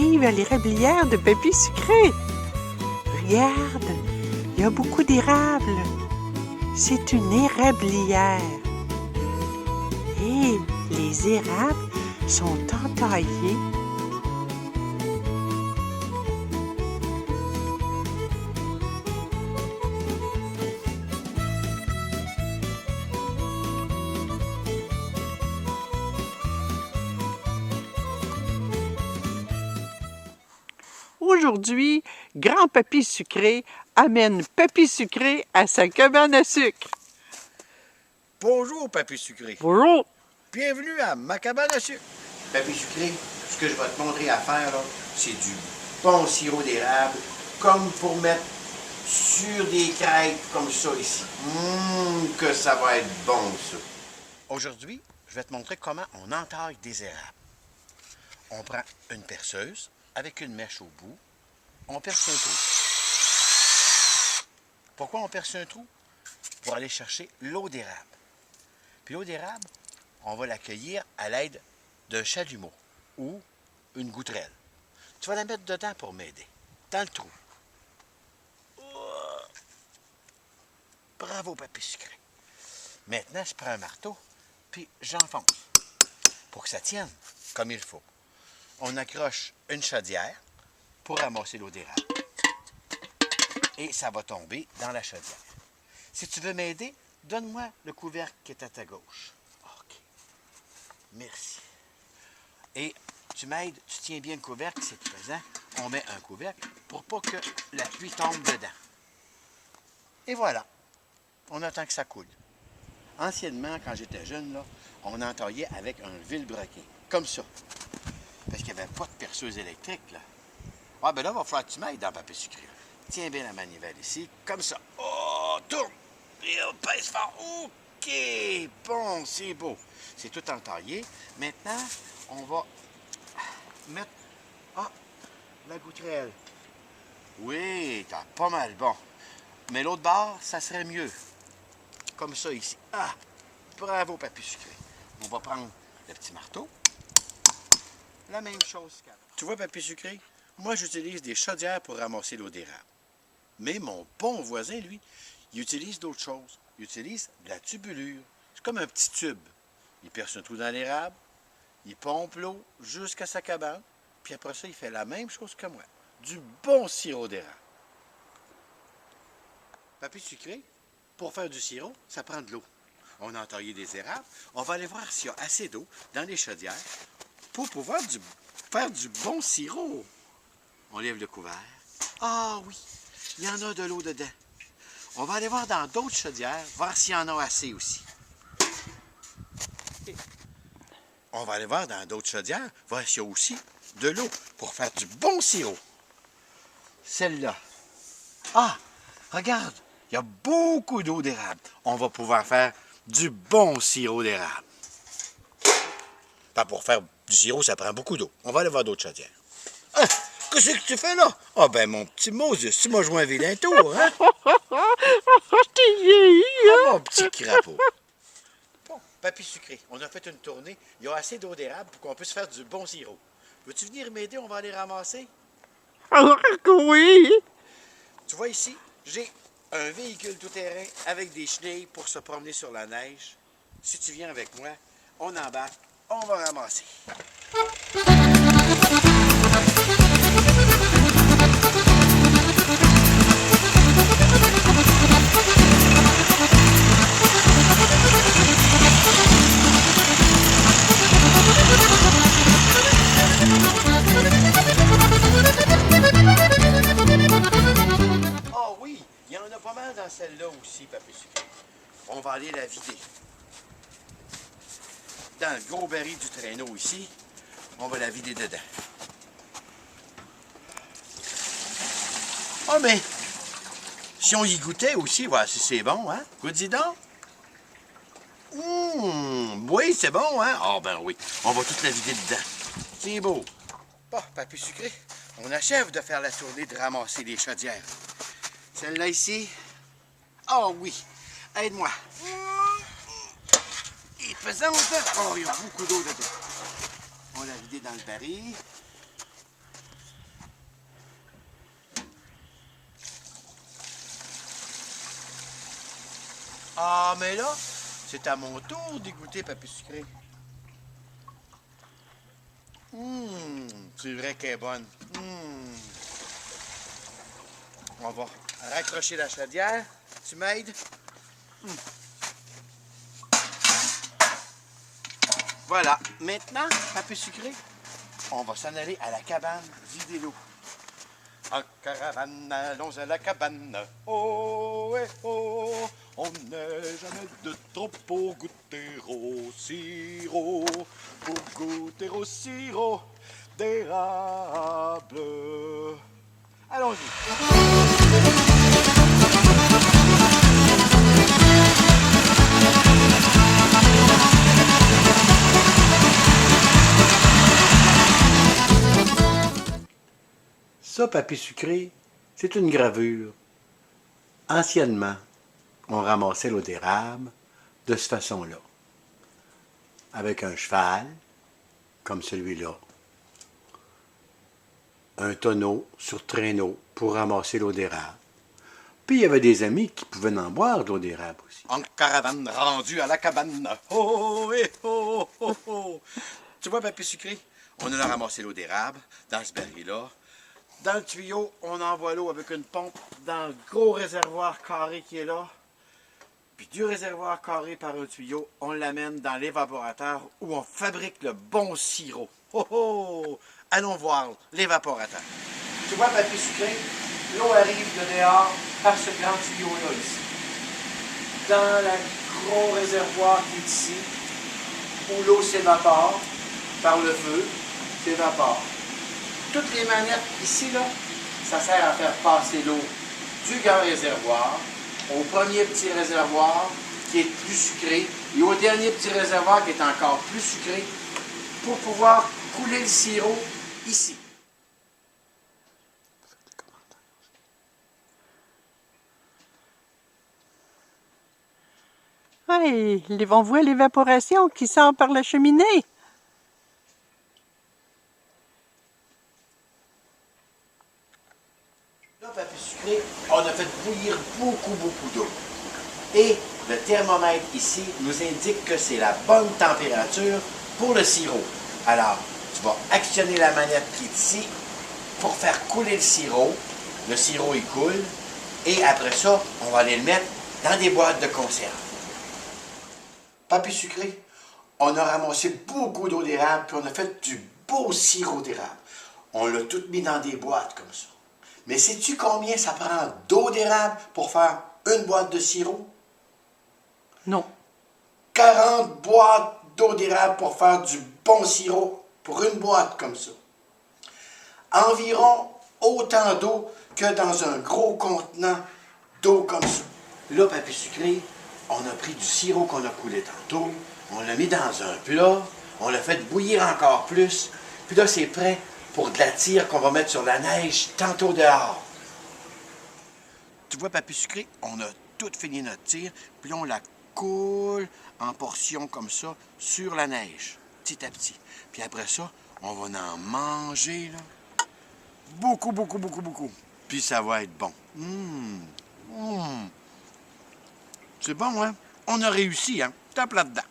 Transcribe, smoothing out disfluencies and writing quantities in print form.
arrive à l'érablière de Papy Sucré. Regarde, il y a beaucoup d'érables. C'est une érablière. Et les érables sont entaillés. Aujourd'hui, Grand Papy Sucré amène Papy Sucré à sa cabane à sucre. Bonjour, Papy Sucré. Bonjour. Bienvenue à ma cabane à sucre. Papy Sucré, ce que je vais te montrer à faire, là, c'est du bon sirop d'érable, comme pour mettre sur des crêpes comme ça ici. Que ça va être bon, ça. Aujourd'hui, je vais te montrer comment on entaille des érables. On prend une perceuse avec une mèche au bout. On perce un trou. Pourquoi on perce un trou? Pour aller chercher l'eau d'érable. Puis l'eau d'érable, on va l'accueillir à l'aide d'un chalumeau ou une goutterelle. Tu vas la mettre dedans pour m'aider, dans le trou. Bravo, Papy Sucré. Maintenant, je prends un marteau, puis j'enfonce pour que ça tienne comme il faut. On accroche une chaudière pour ramasser l'eau d'érable. Et ça va tomber dans la chaudière. Si tu veux m'aider, donne-moi le couvercle qui est à ta gauche. OK. Merci. Et tu m'aides, tu tiens bien le couvercle, c'est présent. On met un couvercle pour pas que la pluie tombe dedans. Et voilà. On attend que ça coule. Anciennement, quand j'étais jeune, là, on entaillait avec un vilebrequin. Comme ça. Parce qu'il n'y avait pas de perceuse électrique, là. Ah, ben là, il va falloir que tu m'aides dans Papy Sucré. Tiens bien la manivelle ici, comme ça. Oh, tourne! Et on pèse fort. OK! Bon, c'est beau. C'est tout entaillé. Maintenant, on va mettre... Ah! La goutterelle. Oui, t'as pas mal bon. Mais l'autre bord, ça serait mieux. Comme ça ici. Ah! Bravo, Papy Sucré. On va prendre le petit marteau. La même chose qu'avant. Tu vois, Papy Sucré, moi, j'utilise des chaudières pour ramasser l'eau d'érable. Mais mon bon voisin, lui, il utilise d'autres choses. Il utilise de la tubulure. C'est comme un petit tube. Il perce un trou dans l'érable, il pompe l'eau jusqu'à sa cabane, puis après ça, il fait la même chose que moi. Du bon sirop d'érable. Papy Sucré, pour faire du sirop, ça prend de l'eau. On a entaillé des érables. On va aller voir s'il y a assez d'eau dans les chaudières pour pouvoir faire du bon sirop. On lève le couvert. Ah oui, il y en a de l'eau dedans. On va aller voir dans d'autres chaudières, voir s'il y en a assez aussi. On va aller voir dans d'autres chaudières, voir s'il y a aussi de l'eau pour faire du bon sirop. Celle-là. Ah, regarde, il y a beaucoup d'eau d'érable. On va pouvoir faire du bon sirop d'érable. Pas pour faire du sirop, ça prend beaucoup d'eau. On va aller voir d'autres chaudières. Ah, qu'est-ce que tu fais là? Ah ben mon petit Moses, tu m'as joué un vilain tour, hein? T'es vieilli, hein? Ah, mon petit crapaud. Bon, Papy Sucré, on a fait une tournée. Il y a assez d'eau d'érable pour qu'on puisse faire du bon sirop. Veux-tu venir m'aider? On va aller ramasser. Alors que oui! Tu vois ici, j'ai un véhicule tout-terrain avec des chenilles pour se promener sur la neige. Si tu viens avec moi, on embarque, on va ramasser. Ah oui, il y en a pas mal dans celle-là aussi, Papy Sucré. On va aller la vider. Dans le gros baril du traîneau ici, on va la vider dedans. Ah, mais si on y goûtait aussi, voilà, si c'est bon, hein? Goûte-y donc. Oui, c'est bon, hein? Ah, ben oui, on va toute la vider dedans. C'est beau. Bon, Papy Sucré, on achève de faire la tournée de ramasser les chaudières. Celle-là ici. Oh oui, aide-moi. Il est pesant, oh, il y a beaucoup d'eau dedans. On l'a vidé dans le baril. Ah, mais là, c'est à mon tour d'égoutter papier sucré. C'est vrai qu'elle est bonne. On va raccrocher la chaudière. Tu m'aides? Voilà. Maintenant, papier sucré, on va s'en aller à la cabane vider l'eau. En caravane, allons à la cabane. Oh, eh, oh, on n'est jamais de trop pour goûter au sirop. Pour goûter au sirop d'érable. Allons-y. Ça, papier sucré, c'est une gravure. Anciennement, on ramassait l'eau d'érable de cette façon-là. Avec un cheval, comme celui-là. Un tonneau sur traîneau pour ramasser l'eau d'érable. Puis il y avait des amis qui pouvaient en boire de l'eau d'érable aussi. En caravane rendue à la cabane. Oh, eh, oh, oh, oh. Tu vois, papier sucré, on a ramassé l'eau d'érable dans ce baril-là. Dans le tuyau, on envoie l'eau avec une pompe dans le gros réservoir carré qui est là. Puis du réservoir carré par un tuyau, on l'amène dans l'évaporateur où on fabrique le bon sirop. Oh oh! Allons voir l'évaporateur. Tu vois, papier sucré, l'eau arrive de dehors par ce grand tuyau-là ici. Dans le gros réservoir qui est ici, où l'eau s'évapore par le feu, s'évapore. Toutes les manettes ici, là, ça sert à faire passer l'eau du grand réservoir au premier petit réservoir qui est plus sucré et au dernier petit réservoir qui est encore plus sucré pour pouvoir couler le sirop ici. Oui, on voit l'évaporation qui sort par la cheminée. Là, papier sucré, on a fait bouillir beaucoup d'eau. Et le thermomètre ici nous indique que c'est la bonne température pour le sirop. Alors, tu vas actionner la manette qui est ici pour faire couler le sirop. Le sirop, il coule. Et après ça, on va aller le mettre dans des boîtes de conserve. Papier sucré, on a ramassé beaucoup d'eau d'érable puis on a fait du beau sirop d'érable. On l'a tout mis dans des boîtes comme ça. Mais sais-tu combien ça prend d'eau d'érable pour faire une boîte de sirop? Non. 40 boîtes d'eau d'érable pour faire du bon sirop pour une boîte comme ça. Environ autant d'eau que dans un gros contenant d'eau comme ça. Là, papier sucré, on a pris du sirop qu'on a coulé tantôt, on l'a mis dans un plat, on l'a fait bouillir encore plus, puis là, c'est prêt pour de la tire qu'on va mettre sur la neige tantôt dehors. Tu vois, papier sucré, on a tout fini notre tire, puis là, on la coule en portions comme ça sur la neige, petit à petit. Puis après ça, on va en manger, là. Beaucoup. Puis ça va être bon. C'est bon, hein? On a réussi, hein? Tape là-dedans.